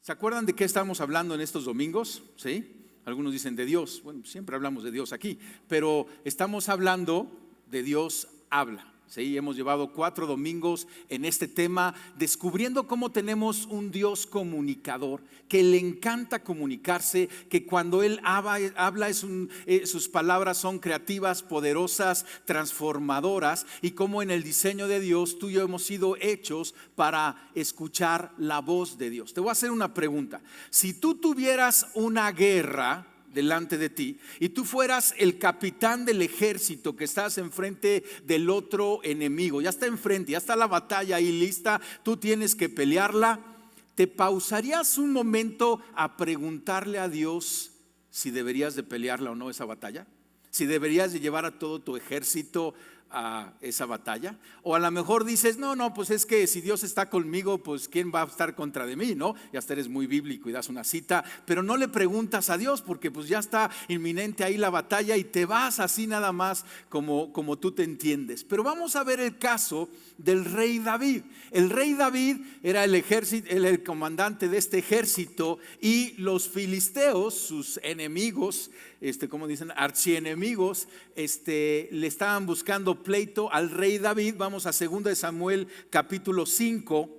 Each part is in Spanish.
¿Se acuerdan de qué estamos hablando en estos domingos? ¿Sí? Algunos dicen de Dios. Bueno, siempre hablamos de Dios aquí, pero estamos hablando de Dios habla. Sí, hemos llevado 4 domingos en este tema, descubriendo cómo tenemos un Dios comunicador, que le encanta comunicarse, que cuando Él habla sus palabras son creativas, poderosas, transformadoras, y cómo en el diseño de Dios tú y yo hemos sido hechos para escuchar la voz de Dios. Te voy a hacer una pregunta. Si tú tuvieras una guerra delante de ti y tú fueras el capitán del ejército que estás enfrente del otro enemigo, ya está enfrente, ya está la batalla ahí lista, tú tienes que pelearla, ¿te pausarías un momento a preguntarle a Dios si deberías de pelearla o no esa batalla? ¿Si deberías de llevar a todo tu ejército a esa batalla? O a lo mejor dices, no, pues es que si Dios está conmigo, pues ¿quién va a estar contra de mí? ¿No? Ya hasta eres muy bíblico y das una cita, pero no le preguntas a Dios porque pues ya está inminente ahí la batalla y te vas así nada más como tú te entiendes. Pero vamos a ver el caso del rey David. El rey David era el comandante de este ejército, y los filisteos, sus enemigos, como dicen, archienemigos, le estaban buscando pleito al rey David. Vamos a 2 de Samuel capítulo 5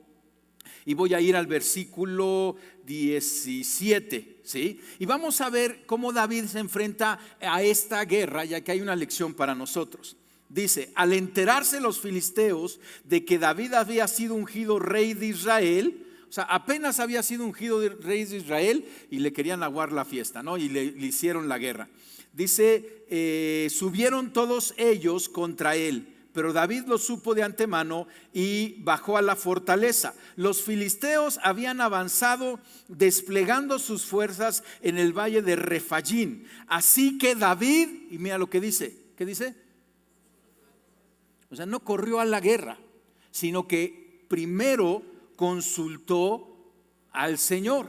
y voy a ir al versículo 17, ¿sí? Y vamos a ver cómo David se enfrenta a esta guerra, ya que hay una lección para nosotros. Dice: al enterarse los filisteos de que David había sido ungido rey de Israel, o sea, apenas había sido ungido rey de Israel y le querían aguar la fiesta, ¿no? Y le hicieron la guerra. Dice, subieron todos ellos contra él, pero David lo supo de antemano y bajó a la fortaleza. Los filisteos habían avanzado desplegando sus fuerzas en el valle de Refayín. Así que David, y mira lo que dice, ¿qué dice? O sea, no corrió a la guerra, sino que primero consultó al Señor,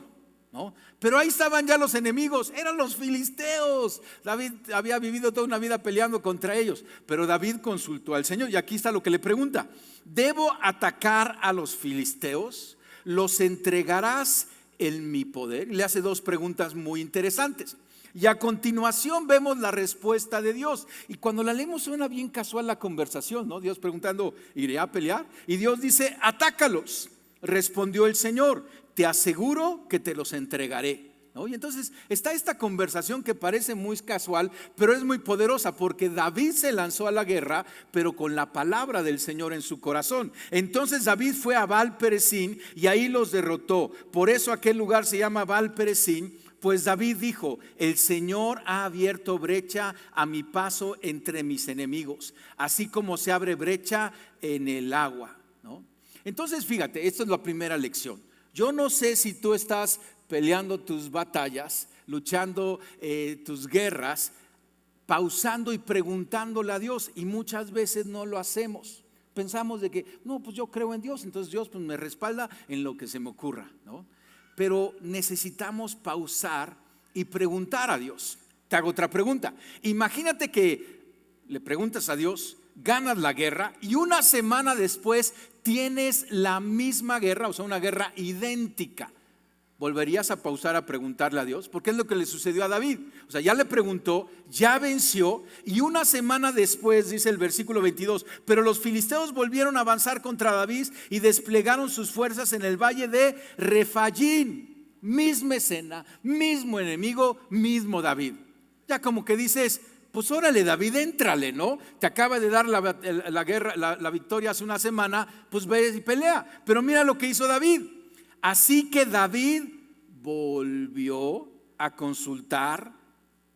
¿no? Pero ahí estaban ya los enemigos, eran los filisteos. David había vivido toda una vida peleando contra ellos, pero David consultó al Señor. Y aquí está lo que le pregunta: ¿debo atacar a los filisteos? ¿Los entregarás en mi poder? Y le hace 2 preguntas muy interesantes. Y a continuación vemos la respuesta de Dios. Y cuando la leemos suena bien casual la conversación, ¿no? Dios preguntando, ¿iré a pelear? Y Dios dice, atácalos. Respondió el Señor, te aseguro que te los entregaré, ¿no? Y entonces está esta conversación que parece muy casual, pero es muy poderosa, porque David se lanzó a la guerra, pero con la palabra del Señor en su corazón. Entonces David fue a Baal-peresín y ahí los derrotó. Por eso aquel lugar se llama Baal-peresín, pues David dijo, el Señor ha abierto brecha a mi paso entre mis enemigos, así como se abre brecha en el agua, ¿no? Entonces fíjate, esta es la primera lección. Yo no sé si tú estás peleando tus batallas, luchando tus guerras, pausando y preguntándole a Dios, y muchas veces no lo hacemos. Pensamos de que, no, pues yo creo en Dios, entonces Dios pues me respalda en lo que se me ocurra, ¿no? Pero necesitamos pausar y preguntar a Dios. Te hago otra pregunta. Imagínate que le preguntas a Dios, ganas la guerra y una semana después tienes la misma guerra, o sea, una guerra idéntica. ¿Volverías a pausar a preguntarle a Dios? Porque es lo que le sucedió a David. O sea, ya le preguntó, ya venció, y una semana después, dice el versículo 22, pero los filisteos volvieron a avanzar contra David y desplegaron sus fuerzas en el valle de Refayín. Misma escena, mismo enemigo, mismo David. Ya como que dices, pues órale David, éntrale, ¿no? Te acaba de dar la guerra, la victoria hace una semana, pues ve y pelea. Pero mira lo que hizo David. Así que David volvió a consultar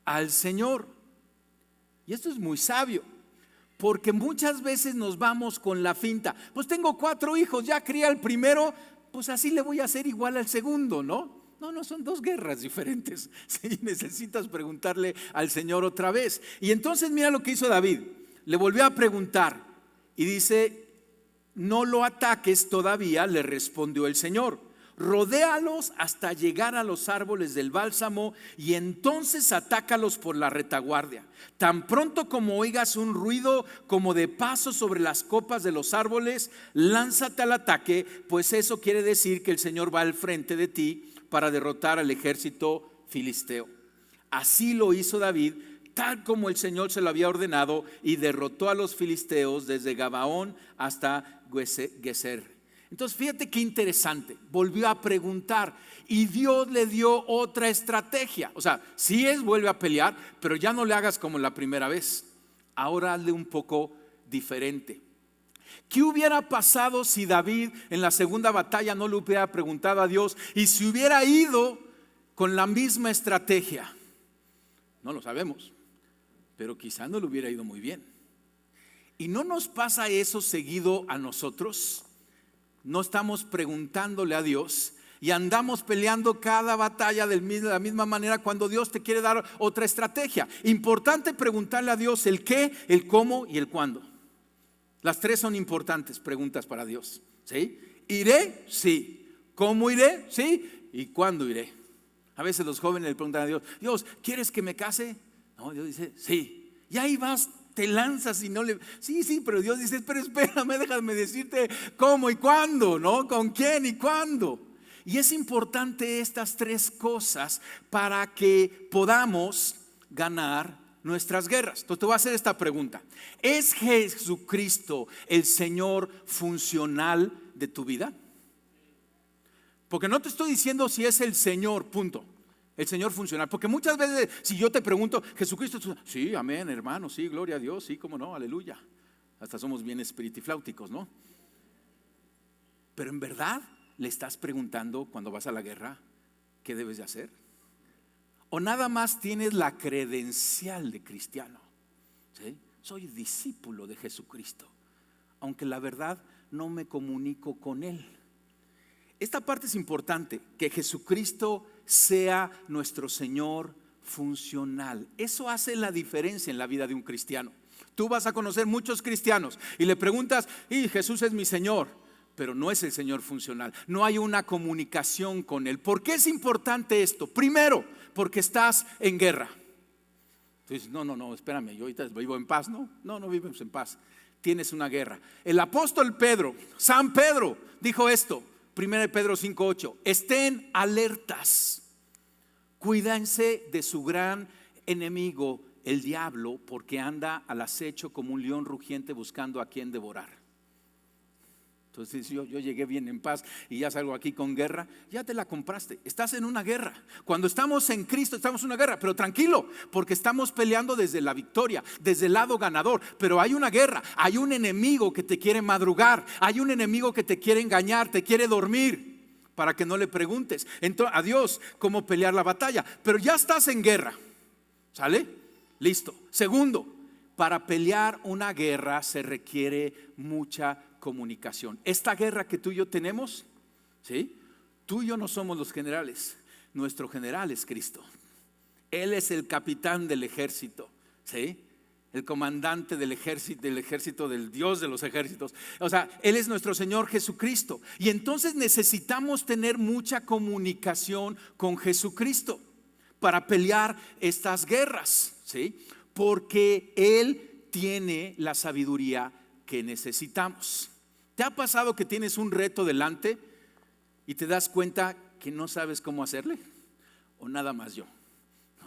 al Señor. Y esto es muy sabio, porque muchas veces nos vamos con la finta. Pues tengo 4 hijos, ya crié al primero, pues así le voy a hacer igual al segundo, ¿no? No, son 2 guerras diferentes. Sí, necesitas preguntarle al Señor otra vez. Y entonces mira lo que hizo David. Le volvió a preguntar y dice, no lo ataques todavía, le respondió el Señor, rodéalos hasta llegar a los árboles del bálsamo y entonces atácalos por la retaguardia. Tan pronto como oigas un ruido como de paso sobre las copas de los árboles, lánzate al ataque, pues eso quiere decir que el Señor va al frente de ti para derrotar al ejército filisteo. Así lo hizo David, tal como el Señor se lo había ordenado, y derrotó a los filisteos desde Gabaón hasta Geser. Entonces fíjate qué interesante, volvió a preguntar y Dios le dio otra estrategia. O sea, sí vuelve a pelear, pero ya no le hagas como la primera vez. Ahora hazle un poco diferente. ¿Qué hubiera pasado si David en la segunda batalla no le hubiera preguntado a Dios y si hubiera ido con la misma estrategia? No lo sabemos, pero quizá no le hubiera ido muy bien. ¿Y no nos pasa eso seguido a nosotros? No estamos preguntándole a Dios y andamos peleando cada batalla de la misma manera cuando Dios te quiere dar otra estrategia. Importante preguntarle a Dios el qué, el cómo y el cuándo. Las tres son importantes preguntas para Dios. ¿Sí? ¿Iré? Sí. ¿Cómo iré? Sí. ¿Y cuándo iré? A veces los jóvenes le preguntan a Dios: Dios, ¿quieres que me case? No, Dios dice: sí. Y ahí vas, te lanzas y no le... Sí, pero Dios dice: pero espérame, déjame decirte cómo y cuándo, ¿no? ¿Con quién y cuándo? Y es importante estas tres cosas para que podamos ganar nuestras guerras. Entonces te voy a hacer esta pregunta: ¿es Jesucristo el Señor funcional de tu vida? Porque no te estoy diciendo si es el Señor, punto. El Señor funcional, porque muchas veces si yo te pregunto: Jesucristo, sí, amén, hermano, sí, gloria a Dios, sí, cómo no, aleluya. Hasta somos bien espiritifláuticos, ¿no? Pero en verdad le estás preguntando cuando vas a la guerra qué debes de hacer. O nada más tienes la credencial de cristiano, ¿sí? Soy discípulo de Jesucristo, aunque la verdad no me comunico con Él. Esta parte es importante, que Jesucristo sea nuestro Señor funcional. Eso hace la diferencia en la vida de un cristiano. Tú vas a conocer muchos cristianos y le preguntas: y Jesús es mi Señor, pero no es el Señor funcional. No hay una comunicación con Él. ¿Por qué es importante esto? Primero, porque estás en guerra. Tú dices: no, espérame, yo ahorita vivo en paz. No vivimos en paz. Tienes una guerra. El apóstol Pedro, San Pedro, dijo esto: 1 Pedro 5:8, estén alertas, cuídense de su gran enemigo, el diablo, porque anda al acecho como un león rugiente buscando a quien devorar. Entonces yo llegué bien en paz y ya salgo aquí con guerra. Ya te la compraste, estás en una guerra. Cuando estamos en Cristo estamos en una guerra, pero tranquilo, porque estamos peleando desde la victoria, desde el lado ganador. Pero hay una guerra, hay un enemigo que te quiere madrugar, hay un enemigo que te quiere engañar, te quiere dormir, para que no le preguntes a Dios cómo pelear la batalla. Pero ya estás en guerra, ¿sale? Listo. Segundo, para pelear una guerra se requiere mucha comunicación. Esta guerra que tú y yo tenemos, ¿sí? Tú y yo no somos los generales, nuestro general es Cristo. Él es el capitán del ejército, ¿sí? El comandante del ejército del Dios de los ejércitos. O sea, Él es nuestro Señor Jesucristo. Y entonces necesitamos tener mucha comunicación con Jesucristo para pelear estas guerras, ¿sí? Porque Él tiene la sabiduría que necesitamos. ¿Te ha pasado que tienes un reto delante y te das cuenta que no sabes cómo hacerle? O nada más yo,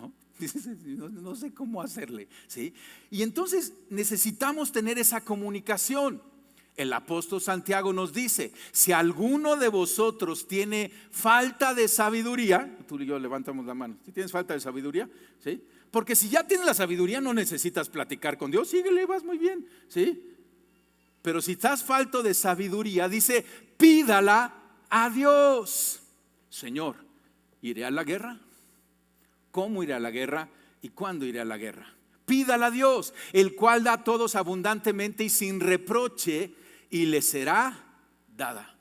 ¿no? Dices: no sé cómo hacerle, ¿sí? Y entonces necesitamos tener esa comunicación. El apóstol Santiago nos dice: si alguno de vosotros tiene falta de sabiduría, tú y yo levantamos la mano, si tienes falta de sabiduría, ¿sí? Porque si ya tienes la sabiduría no necesitas platicar con Dios, síguele, vas muy bien, ¿sí? Pero si estás falto de sabiduría, dice: pídala a Dios. Señor, ¿iré a la guerra? ¿Cómo iré a la guerra? ¿Y cuándo iré a la guerra? Pídala a Dios, el cual da a todos abundantemente y sin reproche, y le será dada.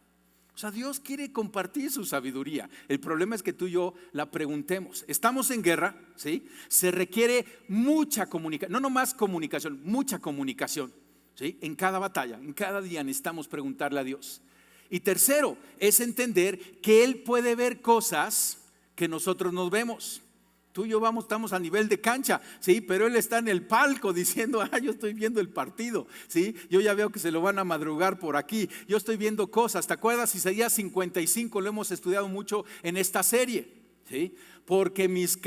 O sea, Dios quiere compartir su sabiduría. El problema es que tú y yo la preguntemos. Estamos en guerra, ¿sí? Se requiere mucha comunicación, no nomás comunicación, mucha comunicación, ¿sí? En cada batalla, en cada día necesitamos preguntarle a Dios. Y tercero, es entender que Él puede ver cosas que nosotros no vemos. Tú y yo estamos a nivel de cancha, ¿sí? Pero Él está en el palco diciendo, yo estoy viendo el partido, ¿sí? Yo ya veo que se lo van a madrugar por aquí. Yo estoy viendo cosas. ¿Te acuerdas? Isaías 55 lo hemos estudiado mucho en esta serie, ¿sí? Porque mis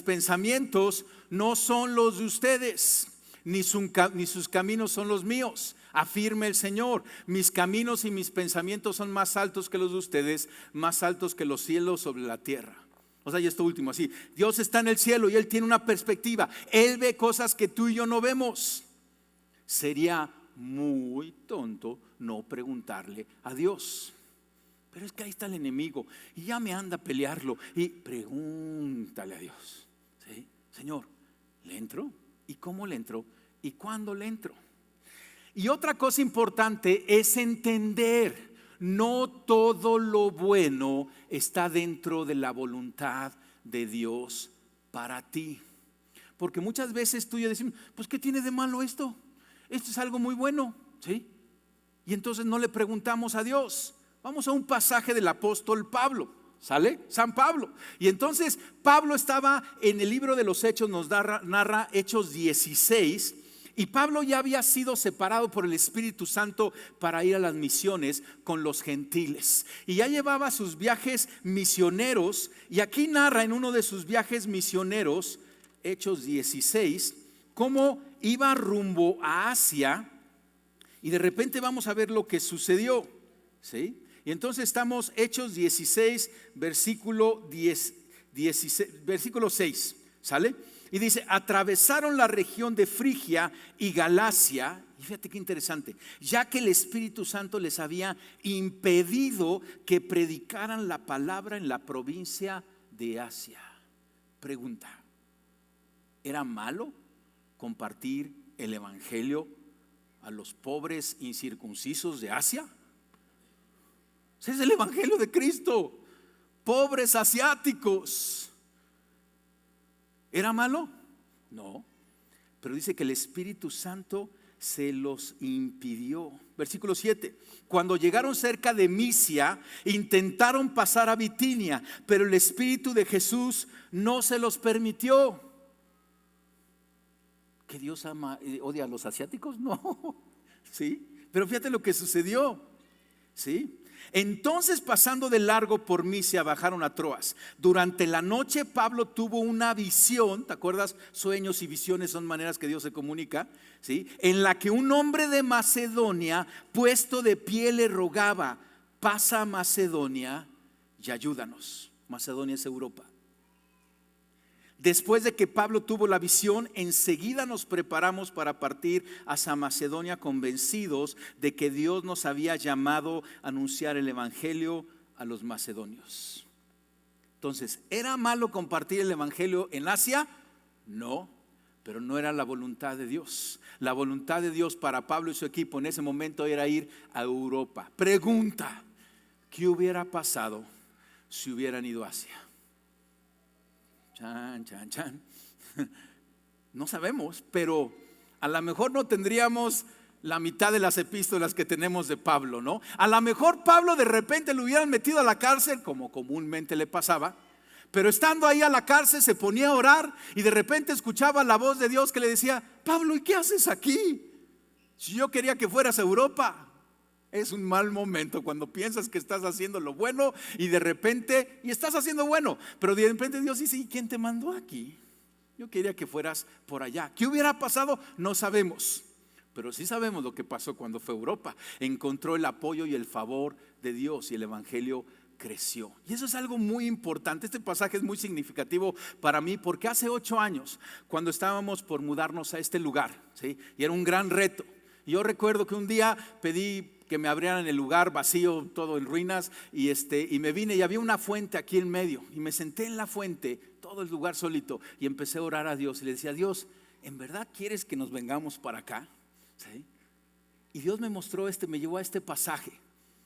pensamientos no son los de ustedes, ni sus caminos son los míos, afirma el Señor. Mis caminos y mis pensamientos son más altos que los de ustedes, más altos que los cielos sobre la tierra. O sea, y esto último, así, Dios está en el cielo y Él tiene una perspectiva. Él ve cosas que tú y yo no vemos. Sería muy tonto no preguntarle a Dios. Pero es que ahí está el enemigo y ya me anda a pelearlo. Y pregúntale a Dios, ¿sí? Señor, ¿le entro? ¿Y cómo le entro? ¿Y cuándo le entro? Y otra cosa importante es entender, no todo lo bueno está dentro de la voluntad de Dios para ti. Porque muchas veces tú y yo decimos, pues ¿qué tiene de malo esto? Esto es algo muy bueno, ¿sí? Y entonces no le preguntamos a Dios. Vamos a un pasaje del apóstol Pablo, ¿sale? San Pablo. Y entonces Pablo estaba en el libro de los Hechos, nos narra Hechos 16. Y Pablo ya había sido separado por el Espíritu Santo para ir a las misiones con los gentiles. Y ya llevaba sus viajes misioneros. Y aquí narra en uno de sus viajes misioneros, Hechos 16, cómo iba rumbo a Asia. Y de repente vamos a ver lo que sucedió, ¿sí? Y entonces estamos Hechos 16, versículo 6, ¿sale? Y dice, atravesaron la región de Frigia y Galacia, y fíjate qué interesante, ya que el Espíritu Santo les había impedido que predicaran la palabra en la provincia de Asia. Pregunta, ¿era malo compartir el evangelio a los pobres incircuncisos de Asia? Ese es el evangelio de Cristo, pobres asiáticos. ¿Era malo? No, pero dice que el Espíritu Santo se los impidió. Versículo 7, cuando llegaron cerca de Misia, intentaron pasar a Bitinia, pero el Espíritu de Jesús no se los permitió. ¿Que Dios odia a los asiáticos? No, ¿sí? Pero fíjate lo que sucedió, ¿sí? Entonces, pasando de largo por Misia, bajaron a Troas. Durante la noche Pablo tuvo una visión, ¿te acuerdas? Sueños y visiones son maneras que Dios se comunica, ¿sí? En la que un hombre de Macedonia, puesto de pie, le rogaba, pasa a Macedonia y ayúdanos. Macedonia es Europa. Después de que Pablo tuvo la visión, enseguida nos preparamos para partir hacia Macedonia, convencidos de que Dios nos había llamado a anunciar el evangelio a los macedonios. Entonces, ¿era malo compartir el evangelio en Asia? No, pero no era la voluntad de Dios. La voluntad de Dios para Pablo y su equipo en ese momento era ir a Europa. Pregunta, ¿qué hubiera pasado si hubieran ido a Asia? Chan, chan, chan. No sabemos, pero a lo mejor no tendríamos la mitad de las epístolas que tenemos de Pablo, ¿no? A lo mejor Pablo de repente lo hubieran metido a la cárcel, como comúnmente le pasaba, pero estando ahí a la cárcel se ponía a orar y de repente escuchaba la voz de Dios que le decía, Pablo, ¿y qué haces aquí? Si yo quería que fueras a Europa. Es un mal momento cuando piensas que estás haciendo lo bueno y de repente, y estás haciendo bueno, pero de repente Dios dice, ¿y quién te mandó aquí? Yo quería que fueras por allá. ¿Qué hubiera pasado? No sabemos, pero sí sabemos lo que pasó cuando fue a Europa. Encontró el apoyo y el favor de Dios y el evangelio creció. Y eso es algo muy importante. Este pasaje es muy significativo para mí porque hace 8 años, cuando estábamos por mudarnos a este lugar, ¿sí? Y era un gran reto. Y yo recuerdo que un día pedí que me abrieran el lugar vacío, todo en ruinas, y me vine y había una fuente aquí en medio, y me senté en la fuente, todo el lugar solito, y empecé a orar a Dios, y le decía, Dios, ¿en verdad quieres que nos vengamos para acá? ¿Sí? Y Dios me mostró me llevó a este pasaje,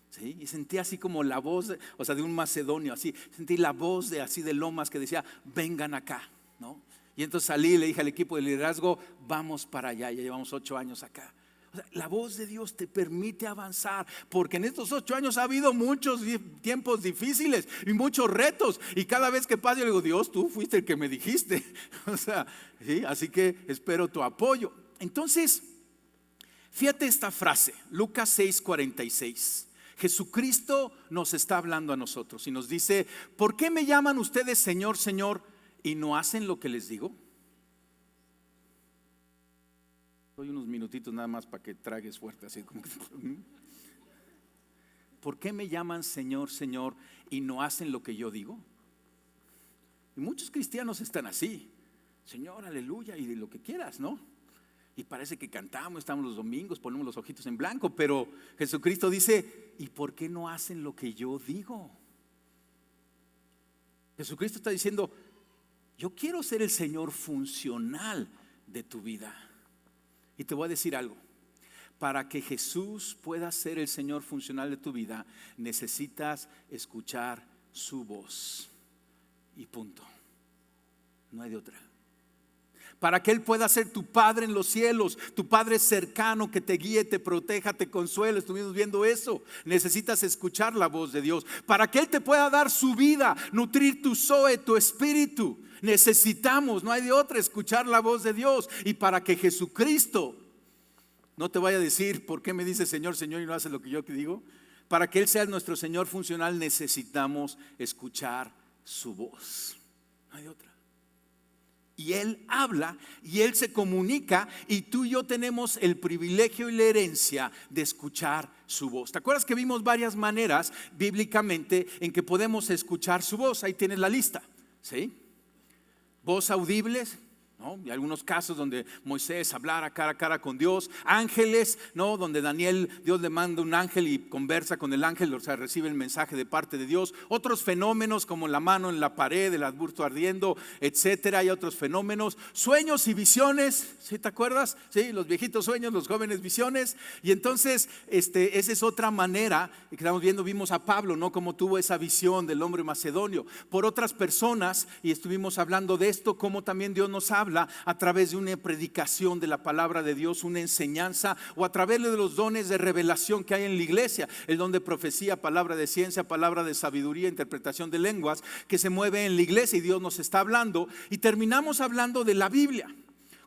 ¿sí? Y sentí así como la voz, de un macedonio, así, sentí la voz de Lomas que decía, vengan acá, ¿no? Y entonces salí y le dije al equipo de liderazgo, vamos para allá, ya llevamos 8 años acá. O sea, la voz de Dios te permite avanzar, porque en estos 8 años ha habido muchos tiempos difíciles y muchos retos, y cada vez que pasa yo le digo, Dios, tú fuiste el que me dijiste. O sea, ¿sí? Así que espero tu apoyo. Entonces, fíjate esta frase, Lucas 6:46. Jesucristo nos está hablando a nosotros y nos dice, ¿por qué me llaman ustedes Señor, Señor y no hacen lo que les digo? Doy unos minutitos nada más para que tragues fuerte, así como que, ¿por qué me llaman Señor, Señor y no hacen lo que yo digo? Y muchos cristianos están así, Señor, aleluya, y de lo que quieras, ¿no? Y parece que cantamos, estamos los domingos, ponemos los ojitos en blanco, pero Jesucristo dice, ¿y por qué no hacen lo que yo digo? Jesucristo está diciendo, yo quiero ser el Señor funcional de tu vida. Y te voy a decir algo, para que Jesús pueda ser el Señor funcional de tu vida, necesitas escuchar su voz. Y punto. No hay de otra. Para que Él pueda ser tu Padre en los cielos, tu Padre cercano que te guíe, te proteja, te consuele. Estuvimos viendo eso. Necesitas escuchar la voz de Dios. Para que Él te pueda dar su vida, nutrir tu zoe, tu espíritu. Necesitamos, no hay de otra, escuchar la voz de Dios. Y para que Jesucristo no te vaya a decir, ¿por qué me dice Señor, Señor y no hace lo que yo te digo? Para que Él sea nuestro Señor funcional, necesitamos escuchar su voz. No hay de otra. Y Él habla y Él se comunica, y tú y yo tenemos el privilegio y la herencia de escuchar su voz. ¿Te acuerdas que vimos varias maneras bíblicamente en que podemos escuchar su voz? Ahí tienes la lista, ¿sí? Voz audibles, ¿no? Y algunos casos donde Moisés hablara cara a cara con Dios. Ángeles, ¿no? Donde Daniel, Dios le manda un ángel y conversa con el ángel, o sea, recibe el mensaje de parte de Dios. Otros fenómenos como la mano en la pared, el arbusto ardiendo, etcétera. Hay otros fenómenos, sueños y visiones, ¿sí te acuerdas? Sí, los viejitos sueños, los jóvenes visiones. Y entonces, esa es otra manera que estamos viendo. Vimos a Pablo, ¿no? Cómo tuvo esa visión del hombre macedonio por otras personas, y estuvimos hablando de esto, cómo también Dios nos habla a través de una predicación de la palabra de Dios, una enseñanza, o a través de los dones de revelación que hay en la iglesia, el don de profecía, palabra de ciencia, palabra de sabiduría, interpretación de lenguas, que se mueve en la iglesia y Dios nos está hablando. Y terminamos hablando de la Biblia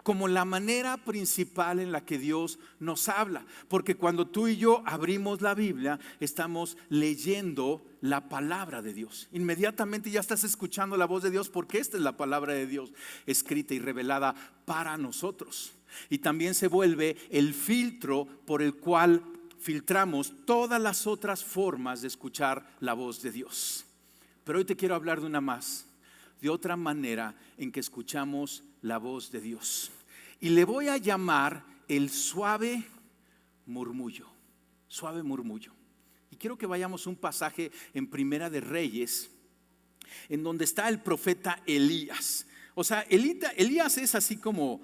como la manera principal en la que Dios nos habla, porque cuando tú y yo abrimos la Biblia, estamos leyendo la palabra de Dios. Inmediatamente ya estás escuchando la voz de Dios, porque esta es la palabra de Dios escrita y revelada para nosotros. Y también se vuelve el filtro por el cual filtramos todas las otras formas de escuchar la voz de Dios. Pero hoy te quiero hablar de una más, de otra manera en que escuchamos la voz de Dios. Y le voy a llamar el suave murmullo. Suave murmullo. Y quiero que vayamos a un pasaje en Primera de Reyes, en donde está el profeta Elías. O sea, Elías es así como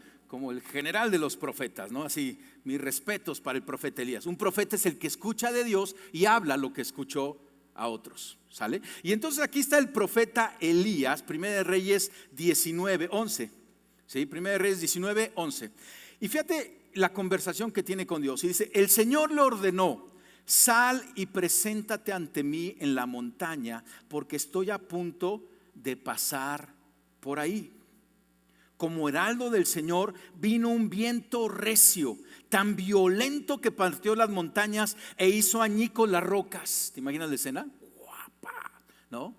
el general de los profetas, ¿no? Así, mis respetos para el profeta Elías. Un profeta es el que escucha de Dios y habla lo que escuchó a otros, ¿sale? Y entonces aquí está el profeta Elías, Primera de Reyes 19:11. ¿Sí? Primera de Reyes 19:11. Y fíjate la conversación que tiene con Dios. Y dice, el Señor le ordenó, sal y preséntate ante mí en la montaña, porque estoy a punto de pasar por ahí. Como heraldo del Señor vino un viento recio, tan violento que partió las montañas e hizo añicos las rocas. ¿Te imaginas la escena? Guapa, ¿no?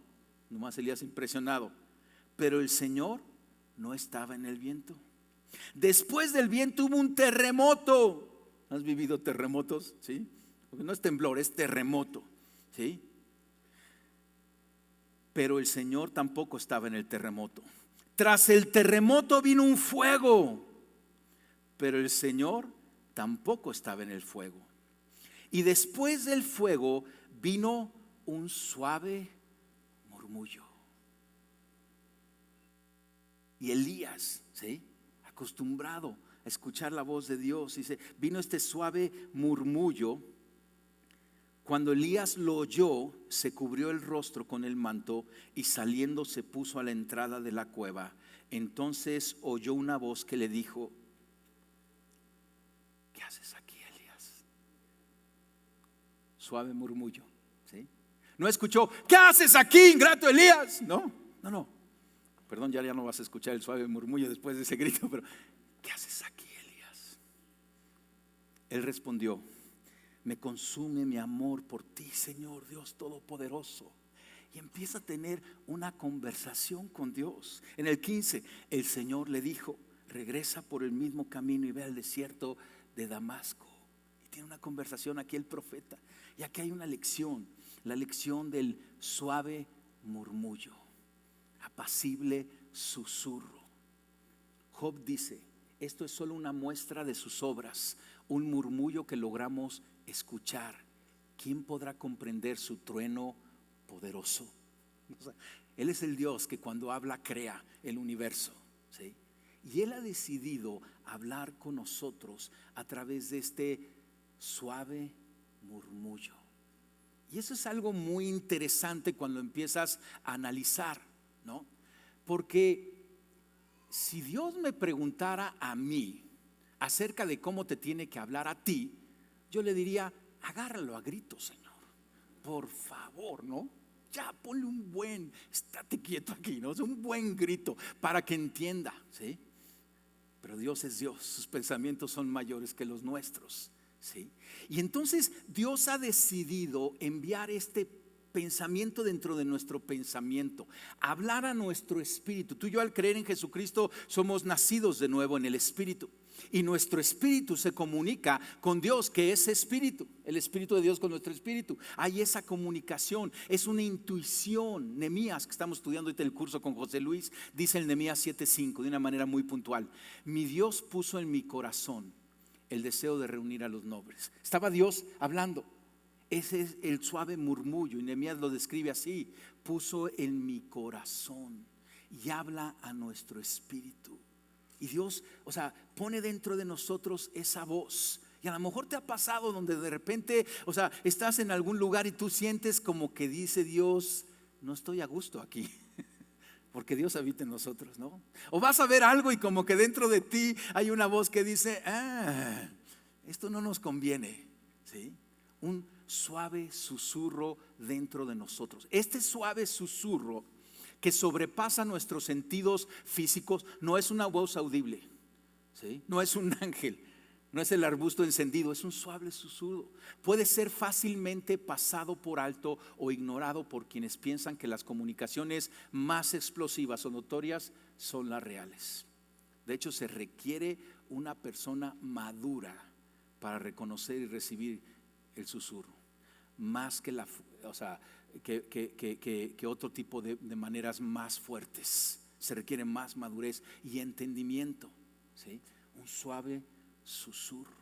Nomás Elías impresionado. Pero el Señor no estaba en el viento. Después del viento hubo un terremoto. ¿Has vivido terremotos? ¿Sí? Porque no es temblor, es terremoto. ¿Sí? Pero el Señor tampoco estaba en el terremoto. Tras el terremoto vino un fuego, pero el Señor tampoco estaba en el fuego. Y después del fuego vino un suave murmullo. Y Elías, ¿sí?, acostumbrado a escuchar la voz de Dios, dice, vino este suave murmullo. Cuando Elías lo oyó, se cubrió el rostro con el manto y saliendo se puso a la entrada de la cueva. Entonces oyó una voz que le dijo, ¿qué haces aquí, Elías? suave murmullo, ¿sí? No escuchó, ¿qué haces aquí, ingrato Elías? No. Perdón, ya no vas a escuchar el suave murmullo después de ese grito, pero ¿qué haces aquí, Elías? Él respondió, me consume mi amor por ti, Señor Dios Todopoderoso. Y empieza a tener una conversación con Dios. En el 15, el Señor le dijo, regresa por el mismo camino y ve al desierto de Damasco. Y tiene una conversación aquí el profeta. Y aquí hay una lección, la lección del suave murmullo, apacible susurro. Job dice, esto es solo una muestra de sus obras, un murmullo que logramos escuchar. ¿Quién podrá comprender su trueno poderoso? O sea, Él es el Dios que cuando habla crea el universo, ¿sí? Y Él ha decidido hablar con nosotros a través de este suave murmullo. Y eso es algo muy interesante cuando empiezas a analizar, ¿no? Porque si Dios me preguntara a mí acerca de cómo te tiene que hablar a ti, yo le diría, agárralo a gritos, Señor, por favor, ¿no? Ya ponle un buen, estate quieto aquí, ¿no? Es un buen grito para que entienda, ¿sí? Pero Dios es Dios, sus pensamientos son mayores que los nuestros, ¿sí? Y entonces Dios ha decidido enviar este pensamiento dentro de nuestro pensamiento, hablar a nuestro espíritu. Tú y yo, al creer en Jesucristo, somos nacidos de nuevo en el espíritu. Y nuestro espíritu se comunica con Dios, que es espíritu. El espíritu de Dios con nuestro espíritu. Hay esa comunicación, es una intuición. Nehemías, que estamos estudiando ahorita el curso con José Luis, dice en Nehemías 7:5 de una manera muy puntual: mi Dios puso en mi corazón el deseo de reunir a los nobles. Estaba Dios hablando. Ese es el suave murmullo, y Nehemías lo describe así: puso en mi corazón, y habla a nuestro espíritu. Y Dios, pone dentro de nosotros esa voz. Y a lo mejor te ha pasado donde de repente, estás en algún lugar y tú sientes como que dice Dios, no estoy a gusto aquí. Porque Dios habita en nosotros, ¿no? O vas a ver algo y como que dentro de ti hay una voz que dice, esto no nos conviene, ¿sí? Un suave susurro dentro de nosotros. Este suave susurro que sobrepasa nuestros sentidos físicos no es una voz audible, ¿sí? No es un ángel, no es el arbusto encendido, es un suave susurro. Puede ser fácilmente pasado por alto o ignorado por quienes piensan que las comunicaciones más explosivas o notorias son las reales. De hecho, se requiere una persona madura para reconocer y recibir el susurro, más que que otro tipo de maneras más fuertes. Se requiere más madurez y entendimiento, ¿sí? Un suave susurro.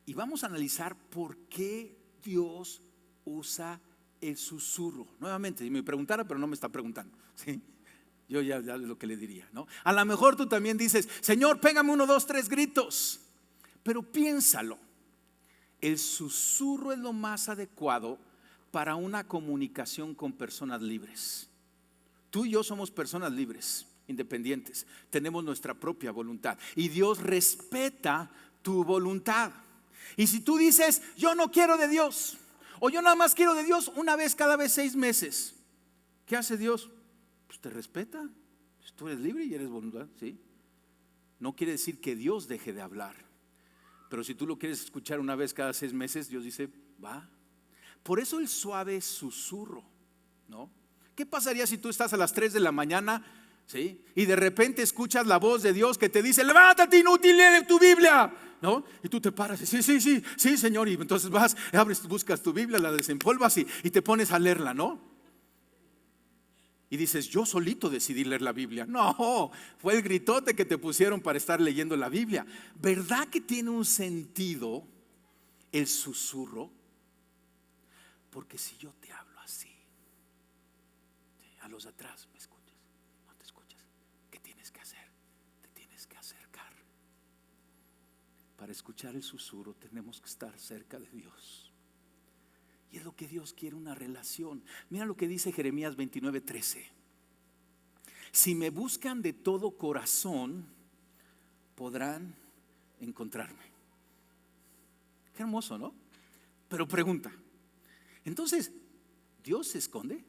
Y vamos a analizar por qué Dios usa el susurro. Nuevamente, si me preguntara, pero no me está preguntando, ¿sí? Yo ya es lo que le diría, ¿no? A lo mejor tú también dices, Señor, pégame 1, 2, 3 gritos. Pero piénsalo, el susurro es lo más adecuado para una comunicación con personas libres. Tú y yo somos personas libres, independientes, tenemos nuestra propia voluntad y Dios respeta tu voluntad. Y si tú dices, yo no quiero de Dios, o yo nada más quiero de Dios una vez cada 6 meses, ¿qué hace Dios? Pues te respeta, pues tú eres libre y eres voluntad, ¿sí? No quiere decir que Dios deje de hablar, pero si tú lo quieres escuchar una vez cada 6 meses, Dios dice, va. Por eso el suave susurro, ¿no? ¿Qué pasaría si tú estás a las 3 de la mañana, ¿sí? Y de repente escuchas la voz de Dios que te dice, levántate inútil, lee tu Biblia, ¿no? Y tú te paras y sí, Señor. Y entonces vas, abres, buscas tu Biblia, la desempolvas y te pones a leerla, ¿no? Y dices, yo solito decidí leer la Biblia. No, fue el gritote que te pusieron para estar leyendo la Biblia. ¿Verdad que tiene un sentido el susurro? Porque si yo te hablo así, a los de atrás, ¿me escuchas? ¿No te escuchas? ¿Qué tienes que hacer? Te tienes que acercar. Para escuchar el susurro tenemos que estar cerca de Dios. Y es lo que Dios quiere, una relación. Mira lo que dice Jeremías 29:13. Si me buscan de todo corazón, podrán encontrarme. Qué hermoso, ¿no? Pero pregunta, entonces, ¿Dios se esconde?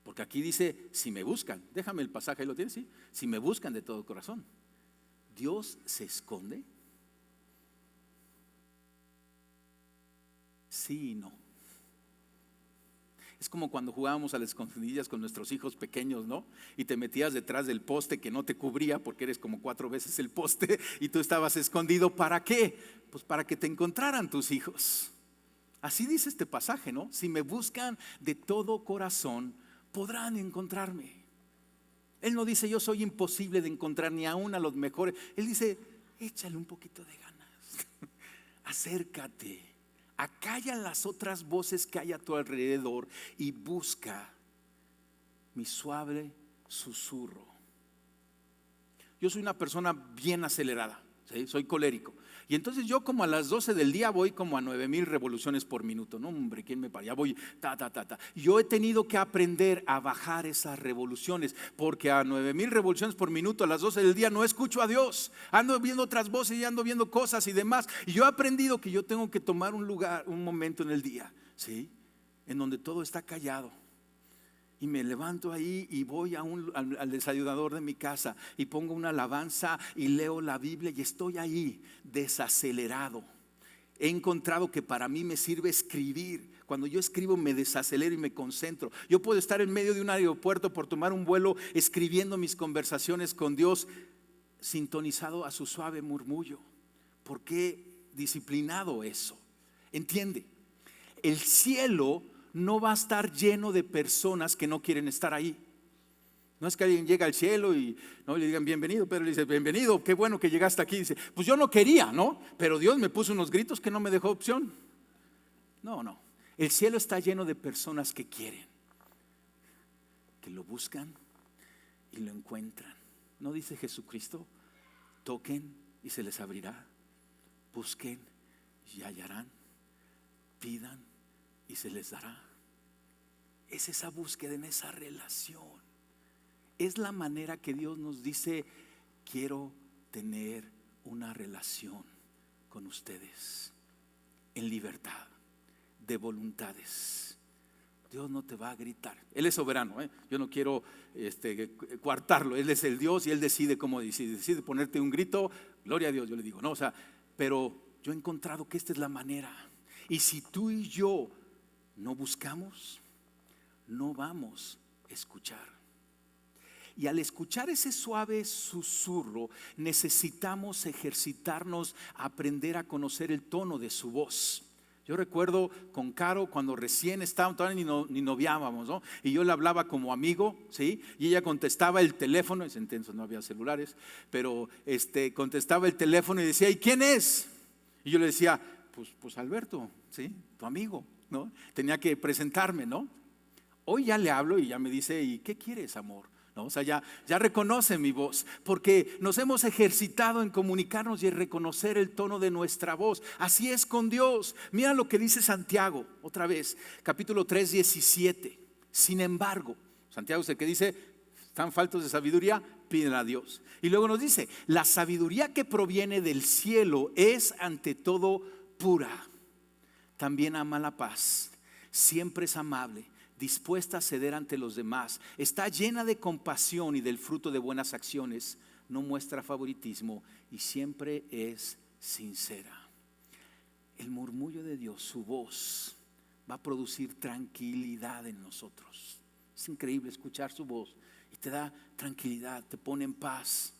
Porque aquí dice, si me buscan, déjame el pasaje, ahí lo tienes, ¿sí? Si me buscan de todo corazón, ¿Dios se esconde? Sí y no. Es como cuando jugábamos a las escondidillas con nuestros hijos pequeños, ¿no? Y te metías detrás del poste que no te cubría porque eres como 4 veces el poste y tú estabas escondido. ¿Para qué? Pues para que te encontraran tus hijos. Así dice este pasaje, ¿no? Si me buscan de todo corazón, podrán encontrarme. Él no dice yo soy imposible de encontrar ni aún a los mejores. Él dice échale un poquito de ganas. Acércate. Acalla las otras voces que hay a tu alrededor y busca mi suave susurro. Yo soy una persona bien acelerada, ¿sí? Soy colérico. Y entonces yo como a las 12 del día voy como a 9,000 revoluciones por minuto. No, hombre, ¿quién me para? Ya voy, ta. Yo he tenido que aprender a bajar esas revoluciones, porque a 9,000 revoluciones por minuto a las 12 del día no escucho a Dios. Ando viendo otras voces y ando viendo cosas y demás. Y yo he aprendido que yo tengo que tomar un lugar, un momento en el día, ¿sí? En donde todo está callado. Y me levanto ahí y voy al desayunador de mi casa y pongo una alabanza y leo la Biblia y estoy ahí desacelerado. He encontrado que para mí me sirve escribir. Cuando yo escribo me desacelero y me concentro. Yo puedo estar en medio de un aeropuerto por tomar un vuelo escribiendo mis conversaciones con Dios, sintonizado a su suave murmullo. ¿Por qué disciplinado eso? Entiende, el cielo no va a estar lleno de personas que no quieren estar ahí. No es que alguien llega al cielo y no le digan bienvenido, pero le dice bienvenido, qué bueno que llegaste aquí. Dice, pues yo no quería, ¿no? Pero Dios me puso unos gritos que no me dejó opción. No. El cielo está lleno de personas que quieren, que lo buscan y lo encuentran. ¿No dice Jesucristo? Toquen y se les abrirá. Busquen y hallarán. Pidan y se les dará. Es esa búsqueda en esa relación. Es la manera que Dios nos dice, quiero tener una relación con ustedes en libertad de voluntades. Dios no te va a gritar. Él es soberano, ¿eh? Yo no quiero coartarlo. Él es el Dios y Él decide cómo decide ponerte un grito. Gloria a Dios, yo le digo, no, o sea, pero yo he encontrado que esta es la manera. Y si tú y yo no buscamos, no vamos a escuchar. Y al escuchar ese suave susurro, necesitamos ejercitarnos a aprender a conocer el tono de su voz. Yo recuerdo con Caro cuando recién estábamos, todavía ni noviábamos, ¿no? Y yo le hablaba como amigo, ¿sí? Y ella contestaba el teléfono, en ese entonces no había celulares, pero contestaba el teléfono y decía, ¿y quién es? Y yo le decía, pues Alberto, ¿sí? Tu amigo, ¿no? Tenía que presentarme, ¿no? Hoy ya le hablo y ya me dice, ¿y qué quieres, amor? ¿No? O sea, ya reconoce mi voz, porque nos hemos ejercitado en comunicarnos y en reconocer el tono de nuestra voz. Así es con Dios. Mira lo que dice Santiago, otra vez, capítulo 3, 17. Sin embargo, Santiago es el que dice, están faltos de sabiduría, piden a Dios. Y luego nos dice, la sabiduría que proviene del cielo es ante todo pura. También ama la paz, siempre es amable, dispuesta a ceder ante los demás, está llena de compasión y del fruto de buenas acciones, no muestra favoritismo y siempre es sincera. El murmullo de Dios, su voz, va a producir tranquilidad en nosotros. Es increíble escuchar su voz y te da tranquilidad, te pone en paz.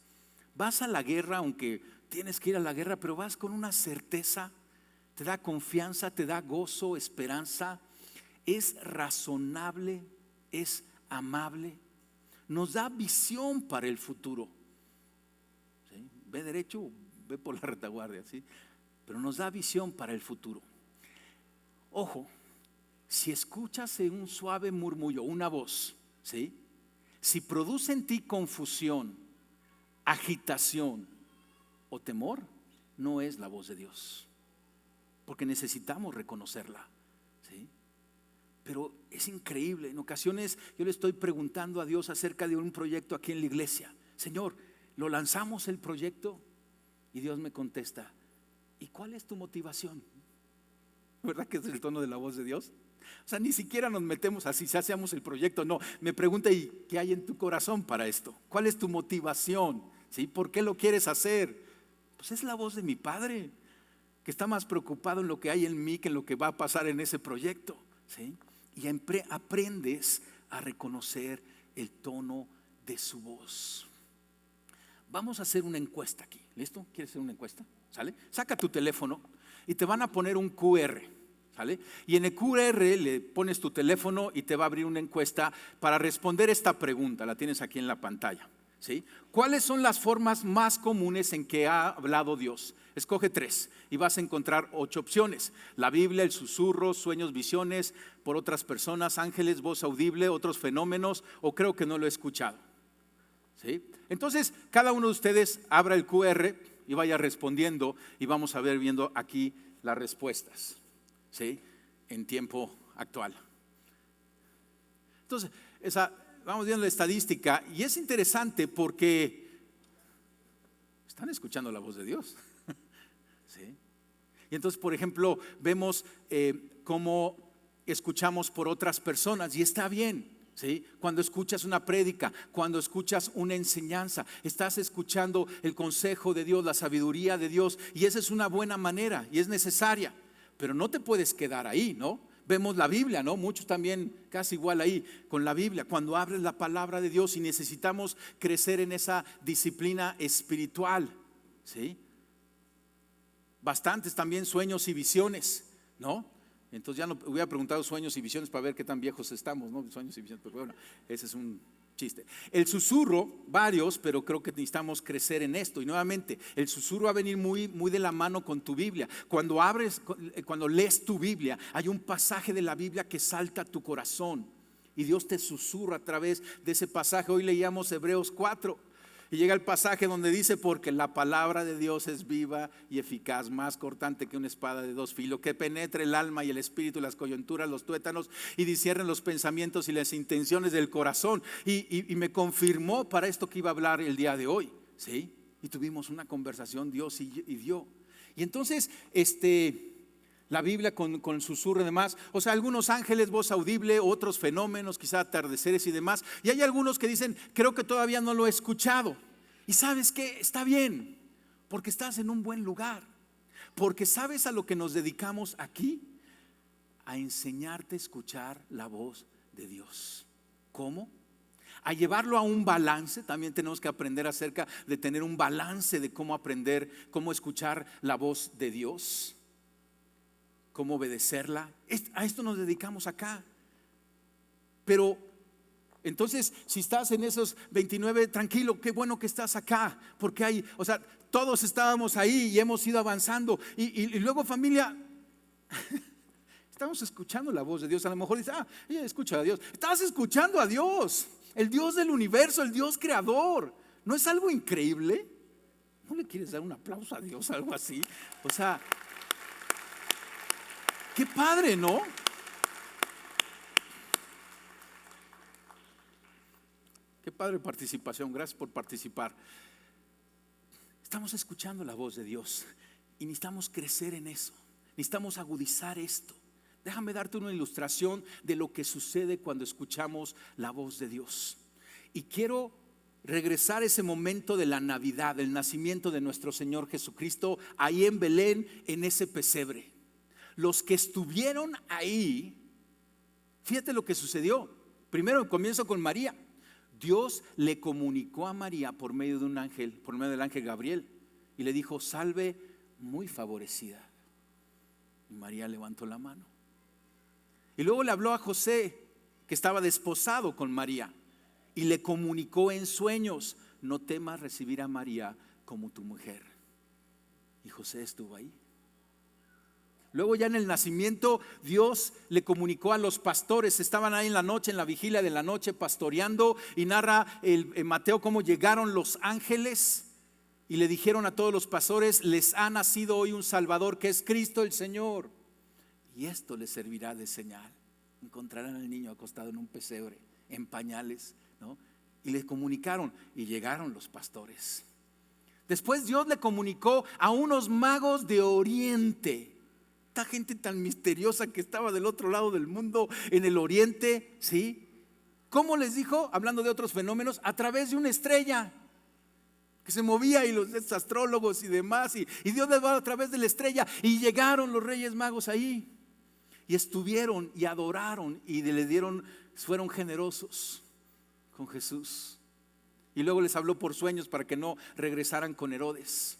Vas a la guerra, aunque tienes que ir a la guerra, pero vas con una certeza, te da confianza, te da gozo, esperanza. Es razonable, es amable, nos da visión para el futuro. ¿Sí? Ve derecho, ve por la retaguardia, ¿sí? Pero nos da visión para el futuro. Ojo, si escuchas en un suave murmullo, una voz, ¿sí? Si produce en ti confusión, agitación o temor, no es la voz de Dios, porque necesitamos reconocerla. ¿Sí? Pero es increíble, en ocasiones yo le estoy preguntando a Dios acerca de un proyecto aquí en la iglesia. Señor, ¿lo lanzamos el proyecto? Y Dios me contesta, ¿Y cuál es tu motivación? ¿Verdad que es el tono de la voz de Dios? O sea, ni siquiera nos metemos así, si hacemos el proyecto, no. Me pregunta, ¿y qué hay en tu corazón para esto? ¿Cuál es tu motivación? ¿Sí? ¿Por qué lo quieres hacer? Pues es la voz de mi Padre, que está más preocupado en lo que hay en mí que en lo que va a pasar en ese proyecto. ¿Sí? Y aprendes a reconocer el tono de su voz. Vamos a hacer una encuesta aquí. ¿Listo? ¿Quieres hacer una encuesta? ¿Sale? Saca tu teléfono y te van a poner un QR. ¿Sale? Y en el QR le pones tu teléfono y te va a abrir una encuesta para responder esta pregunta. La tienes aquí en la pantalla. ¿Sí? ¿Cuáles son las formas más comunes en que ha hablado Dios? Escoge 3 y vas a encontrar 8 opciones: la Biblia, el susurro, sueños, visiones, por otras personas, ángeles, voz audible, otros fenómenos, o creo que no lo he escuchado. ¿Sí? Entonces cada uno de ustedes abra el QR y vaya respondiendo y vamos a ver viendo aquí las respuestas. ¿Sí? En tiempo actual. Entonces, vamos viendo la estadística y es interesante porque están escuchando la voz de Dios. ¿Sí? Y entonces, por ejemplo, vemos cómo escuchamos por otras personas y está bien. ¿Sí? Cuando escuchas una prédica, cuando escuchas una enseñanza, estás escuchando el consejo de Dios, la sabiduría de Dios, y esa es una buena manera y es necesaria. Pero no te puedes quedar ahí, ¿no? Vemos la Biblia, ¿no? Muchos también casi igual ahí con la Biblia. Cuando abres la palabra de Dios y necesitamos crecer en esa disciplina espiritual, ¿sí? Bastantes también sueños y visiones, ¿no? Entonces ya no hubiera preguntado sueños y visiones para ver qué tan viejos estamos, ¿no? Sueños y visiones, pero bueno, ese es un chiste. El susurro, varios, pero creo que necesitamos crecer en esto. Y nuevamente, el susurro va a venir muy, muy de la mano con tu Biblia. Cuando lees tu Biblia, hay un pasaje de la Biblia que salta a tu corazón y Dios te susurra a través de ese pasaje. Hoy leíamos Hebreos 4 y llega el pasaje donde dice: porque la palabra de Dios es viva y eficaz, más cortante que una espada de 2 filos, que penetre el alma y el espíritu, las coyunturas, los tuétanos, y discierne los pensamientos y las intenciones del corazón. Y me confirmó para esto que iba a hablar el día de hoy, ¿sí? Y tuvimos una conversación Dios y yo. Y entonces la Biblia con susurro y demás, o sea, algunos ángeles, voz audible, otros fenómenos, quizá atardeceres y demás. Y hay algunos que dicen: creo que todavía no lo he escuchado. Y sabes que está bien, porque estás en un buen lugar, porque sabes a lo que nos dedicamos aquí: a enseñarte a escuchar la voz de Dios. ¿Cómo? A llevarlo a un balance. También tenemos que aprender acerca de tener un balance de cómo aprender, cómo escuchar la voz de Dios, cómo obedecerla. A esto nos dedicamos acá. Pero entonces, si estás en esos 29, tranquilo, qué bueno que estás acá, porque todos estábamos ahí y hemos ido avanzando. Y luego, familia, estamos escuchando la voz de Dios. A lo mejor dices: ella escucha a Dios. Estás escuchando a Dios, el Dios del universo, el Dios creador. ¿No es algo increíble? ¿No le quieres dar un aplauso a Dios, algo así? O sea, qué padre, ¿no? Qué padre participación, gracias por participar. Estamos escuchando la voz de Dios y necesitamos crecer en eso, necesitamos agudizar esto. Déjame darte una ilustración de lo que sucede cuando escuchamos la voz de Dios. Y quiero regresar a ese momento de la Navidad, del nacimiento de nuestro Señor Jesucristo, ahí en Belén, en ese pesebre. Los que estuvieron ahí, fíjate lo que sucedió. Primero comienzo con María. Dios le comunicó a María por medio de un ángel, por medio del ángel Gabriel, y le dijo: salve muy favorecida. Y María levantó la mano. Y luego le habló a José, que estaba desposado con María, y le comunicó en sueños: no temas recibir a María como tu mujer. Y José estuvo ahí. Luego, ya en el nacimiento, Dios le comunicó a los pastores. Estaban ahí en la noche, en la vigilia de la noche, pastoreando, y narra Mateo cómo llegaron los ángeles y le dijeron a todos los pastores: les ha nacido hoy un Salvador, que es Cristo el Señor, y esto les servirá de señal: encontrarán al niño acostado en un pesebre, en pañales, ¿no? Y les comunicaron, y llegaron los pastores. Después Dios le comunicó a unos magos de Oriente. Esta gente tan misteriosa que estaba del otro lado del mundo, en el Oriente, ¿sí? ¿Cómo les dijo? Hablando de otros fenómenos, a través de una estrella que se movía, y los astrólogos y demás, y Dios les va a través de la estrella, y llegaron los Reyes Magos ahí, y estuvieron y adoraron y fueron generosos con Jesús. Y luego les habló por sueños para que no regresaran con Herodes.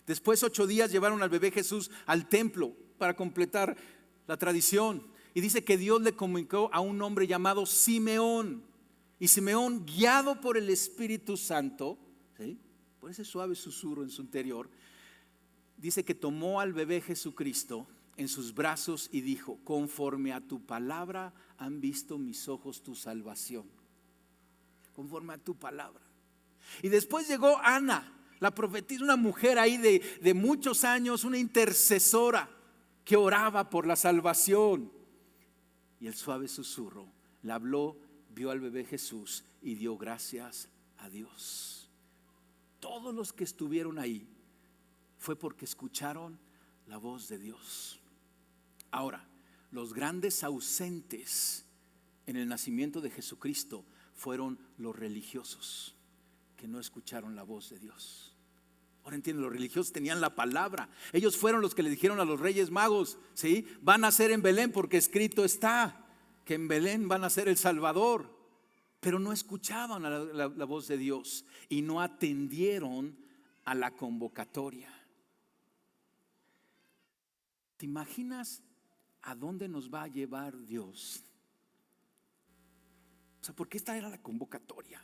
Después 8 días llevaron al bebé Jesús al templo para completar la tradición. Y dice que Dios le comunicó a un hombre llamado Simeón. Y Simeón, guiado por el Espíritu Santo, ¿sí?, por ese suave susurro en su interior, dice que tomó al bebé Jesucristo en sus brazos y dijo: conforme a tu palabra han visto mis ojos tu salvación. Conforme a tu palabra. Y después llegó Ana, la profetisa, una mujer ahí de muchos años, una intercesora que oraba por la salvación. Y el suave susurro le habló, vio al bebé Jesús y dio gracias a Dios. Todos los que estuvieron ahí fue porque escucharon la voz de Dios. Ahora, los grandes ausentes en el nacimiento de Jesucristo fueron los religiosos que no escucharon la voz de Dios. Ahora entienden, los religiosos tenían la palabra. Ellos fueron los que le dijeron a los Reyes Magos, ¿sí?, van a nacer en Belén porque escrito está que en Belén va a nacer el Salvador. Pero no escuchaban la voz de Dios y no atendieron a la convocatoria. ¿Te imaginas a dónde nos va a llevar Dios? O sea, porque esta era la convocatoria.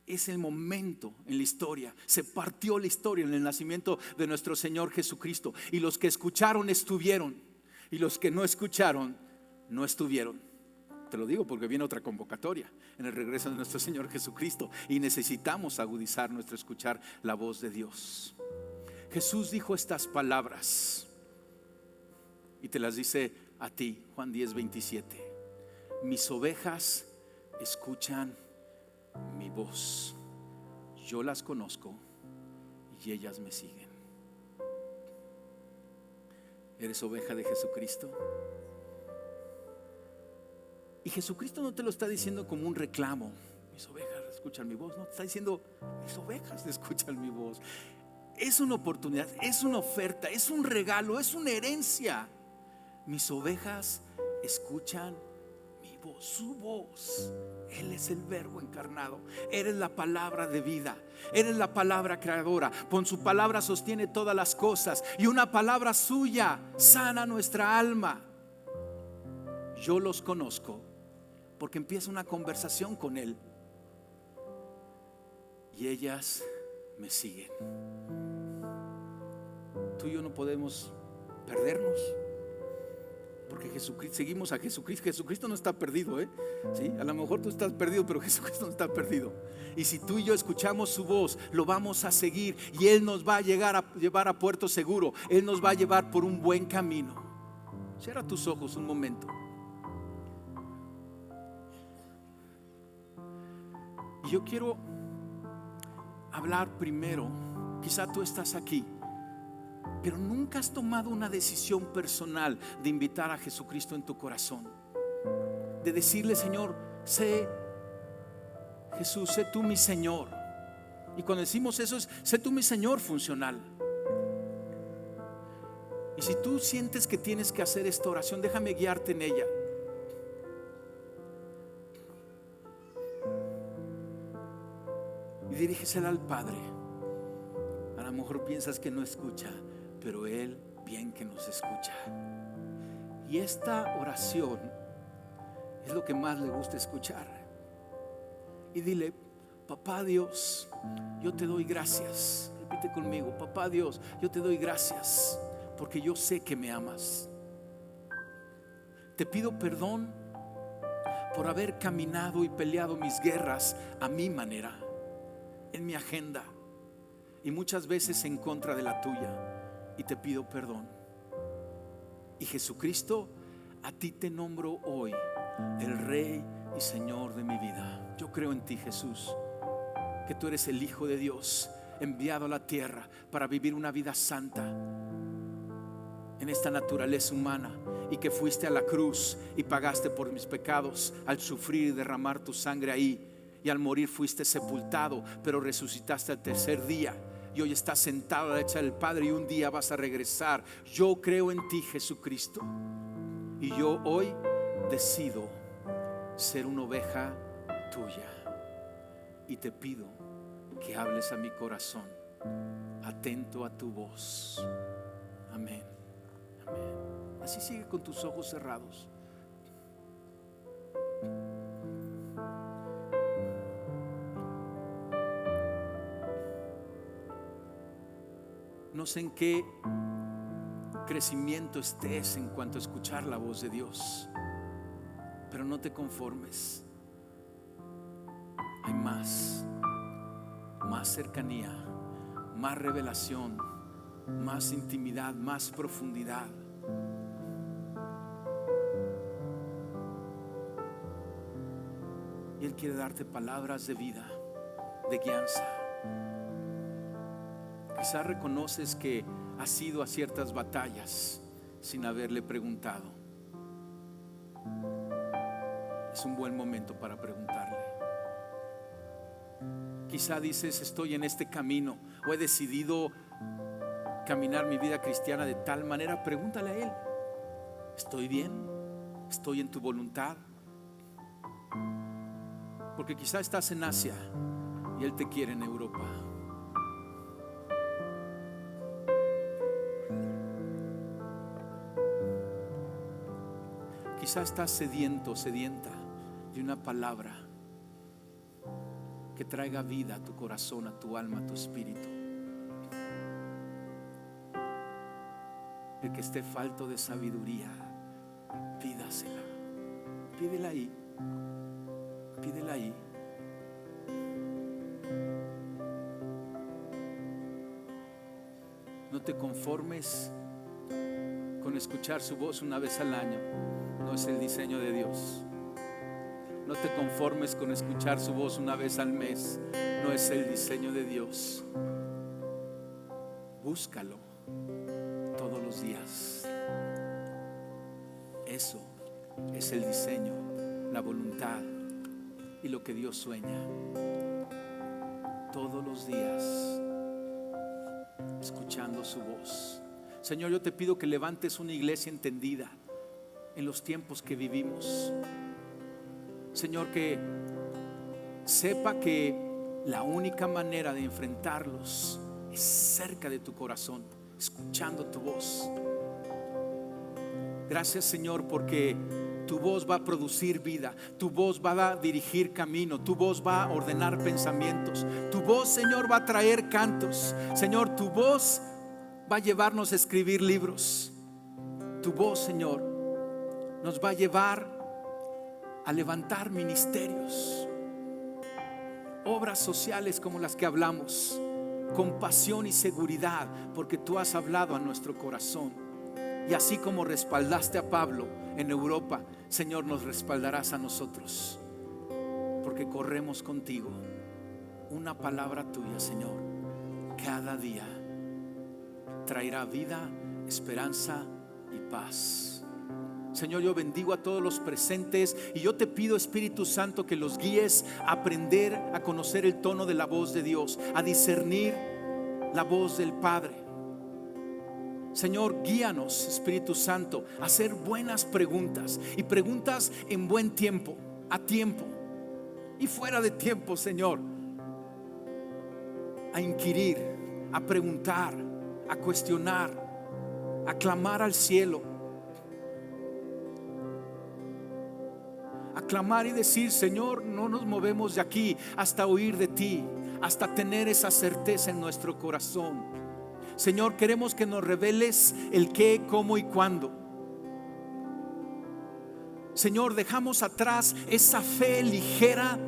Es el momento en la historia. Se partió la historia en el nacimiento de nuestro Señor Jesucristo. Y los que escucharon estuvieron, y los que no escucharon no estuvieron. Te lo digo porque viene otra convocatoria en el regreso de nuestro Señor Jesucristo, y necesitamos agudizar nuestro escuchar la voz de Dios. Jesús dijo estas palabras y te las dice a ti, Juan 10:27. Mis ovejas escuchan mi voz, yo las conozco y ellas me siguen. ¿Eres oveja de Jesucristo? Y Jesucristo no te lo está diciendo como un reclamo. Mis ovejas escuchan mi voz. No, te está diciendo: mis ovejas escuchan mi voz. Es una oportunidad, es una oferta, es un regalo, es una herencia. Mis ovejas escuchan mi voz, su voz. Él es el Verbo encarnado. Eres la palabra de vida. Eres la palabra creadora. Con su palabra sostiene todas las cosas. Y una palabra suya sana nuestra alma. Yo los conozco porque empieza una conversación con Él. Y ellas me siguen. Tú y yo no podemos perdernos, porque seguimos a Jesucristo. Jesucristo no está perdido, ¿sí? A lo mejor tú estás perdido, pero Jesucristo no está perdido. Y si tú y yo escuchamos su voz, lo vamos a seguir, y Él nos va a llevar a puerto seguro. Él nos va a llevar por un buen camino. Cierra tus ojos un momento. Y yo quiero hablar primero. Quizá tú estás aquí, pero nunca has tomado una decisión personal de invitar a Jesucristo en tu corazón, de decirle: Señor, Jesús, sé tú mi Señor. Y cuando decimos eso es: sé tú mi Señor funcional. Y si tú sientes que tienes que hacer esta oración, déjame guiarte en ella. Y dirígesela al Padre. A lo mejor piensas que no escucha, pero Él bien que nos escucha. Y esta oración es lo que más le gusta escuchar. Y dile: Papá Dios, yo te doy gracias. Repite conmigo: Papá Dios, yo te doy gracias porque yo sé que me amas. Te pido perdón por haber caminado y peleado mis guerras a mi manera, en mi agenda, y muchas veces en contra de la tuya. Y te pido perdón. Y Jesucristo, a ti te nombro hoy el Rey y Señor de mi vida. Yo creo en ti, Jesús, que tú eres el Hijo de Dios, enviado a la tierra para vivir una vida santa en esta naturaleza humana, y que fuiste a la cruz y pagaste por mis pecados al sufrir y derramar tu sangre ahí, y al morir fuiste sepultado, pero resucitaste al tercer día y hoy estás sentado a la derecha del Padre, y un día vas a regresar. Yo creo en ti, Jesucristo, y yo hoy decido ser una oveja tuya, y te pido que hables a mi corazón, atento a tu voz. Amén. Amén. Así sigue con tus ojos cerrados. No sé en qué crecimiento estés en cuanto a escuchar la voz de Dios, pero no te conformes. Hay más cercanía, más revelación, más intimidad, más profundidad. Y Él quiere darte palabras de vida, de guianza. Quizás reconoces que has ido a ciertas batallas sin haberle preguntado. Es un buen momento para preguntarle. Quizá dices: estoy en este camino, o he decidido caminar mi vida cristiana de tal manera. Pregúntale a Él: ¿estoy bien? ¿Estoy en tu voluntad? Porque quizá estás en Asia y Él te quiere en Europa. Quizá estás sediento, sedienta de una palabra que traiga vida a tu corazón, a tu alma, a tu espíritu. El que esté falto de sabiduría, pídasela. Pídela ahí. Pídela ahí. No te conformes con escuchar su voz una vez al año. No es el diseño de Dios. No te conformes con escuchar su voz una vez al mes. No es el diseño de Dios. Búscalo todos los días. Eso es el diseño, la voluntad y lo que Dios sueña. Todos los días escuchando su voz. Señor, yo te pido que levantes una iglesia entendida en los tiempos que vivimos. Señor, que sepa que la única manera de enfrentarlos es cerca de tu corazón, escuchando tu voz. Gracias, Señor, porque tu voz va a producir vida, tu voz va a dirigir camino, tu voz va a ordenar pensamientos, tu voz, Señor, va a traer cantos. Señor, tu voz va a llevarnos a escribir libros. Tu voz, Señor, nos va a llevar a levantar ministerios, obras sociales como las que hablamos, con pasión y seguridad, porque tú has hablado a nuestro corazón. Y así como respaldaste a Pablo en Europa, Señor, nos respaldarás a nosotros, porque corremos contigo. Una palabra tuya, Señor, cada día traerá vida, esperanza y paz. Señor, yo bendigo a todos los presentes y yo te pido, Espíritu Santo, que los guíes a aprender a conocer el tono de la voz de Dios, a discernir la voz del Padre. Señor, guíanos, Espíritu Santo, a hacer buenas preguntas, y preguntas en buen tiempo, a tiempo y fuera de tiempo, Señor. A inquirir, a preguntar, a cuestionar, a clamar al cielo, a clamar y decir: Señor, no nos movemos de aquí hasta oír de ti, hasta tener esa certeza en nuestro corazón. Señor, queremos que nos reveles el qué, cómo y cuándo. Señor, dejamos atrás esa fe ligera,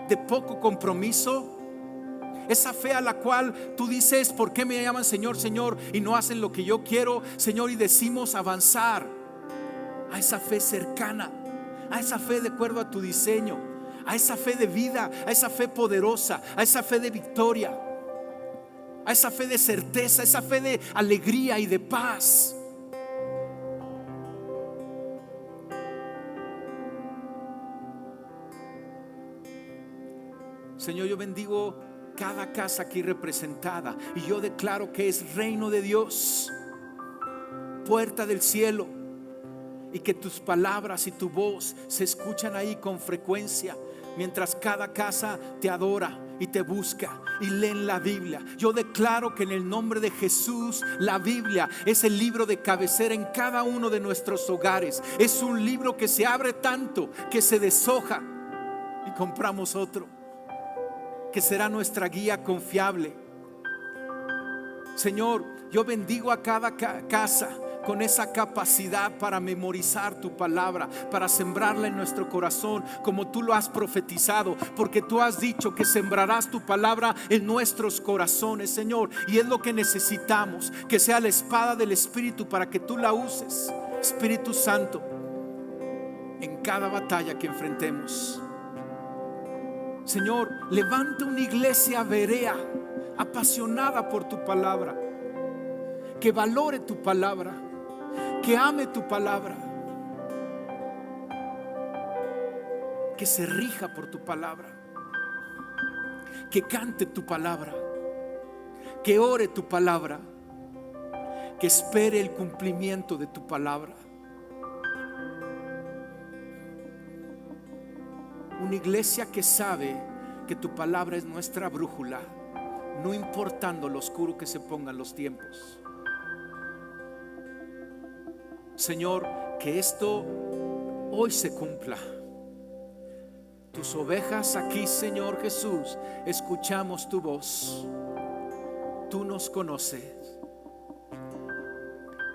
de poco compromiso, esa fe a la cual tú dices: ¿por qué me llaman Señor, Señor y no hacen lo que yo quiero, Señor? Y decimos avanzar a esa fe cercana, a esa fe de acuerdo a tu diseño, a esa fe de vida, a esa fe poderosa, a esa fe de victoria. a esa fe de certeza, a esa fe de alegría y de paz. Señor, yo bendigo cada casa aquí representada y yo declaro que es reino de Dios, puerta del cielo, y que tus palabras y tu voz se escuchan ahí con frecuencia, mientras cada casa te adora y te busca y leen la Biblia. Yo declaro que en el nombre de Jesús, la Biblia es el libro de cabecera en cada uno de nuestros hogares. Es un libro que se abre tanto que se deshoja y compramos otro, que será nuestra guía confiable. Señor, yo bendigo a cada casa con esa capacidad para memorizar tu palabra, para sembrarla en nuestro corazón como tú lo has profetizado, porque tú has dicho que sembrarás tu palabra en nuestros corazones, Señor, y es lo que necesitamos, que sea la espada del Espíritu para que tú la uses, Espíritu Santo, en cada batalla que enfrentemos. Señor, levanta una iglesia berea, apasionada por tu palabra, que valore tu palabra, que ame tu palabra, que se rija por tu palabra, que cante tu palabra, que ore tu palabra, que espere el cumplimiento de tu palabra. Una iglesia que sabe que tu palabra es nuestra brújula, no importando lo oscuro que se pongan los tiempos. Señor, que esto hoy se cumpla. Tus ovejas aquí, Señor Jesús, escuchamos tu voz. Tú nos conoces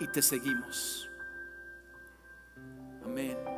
y te seguimos. Amén.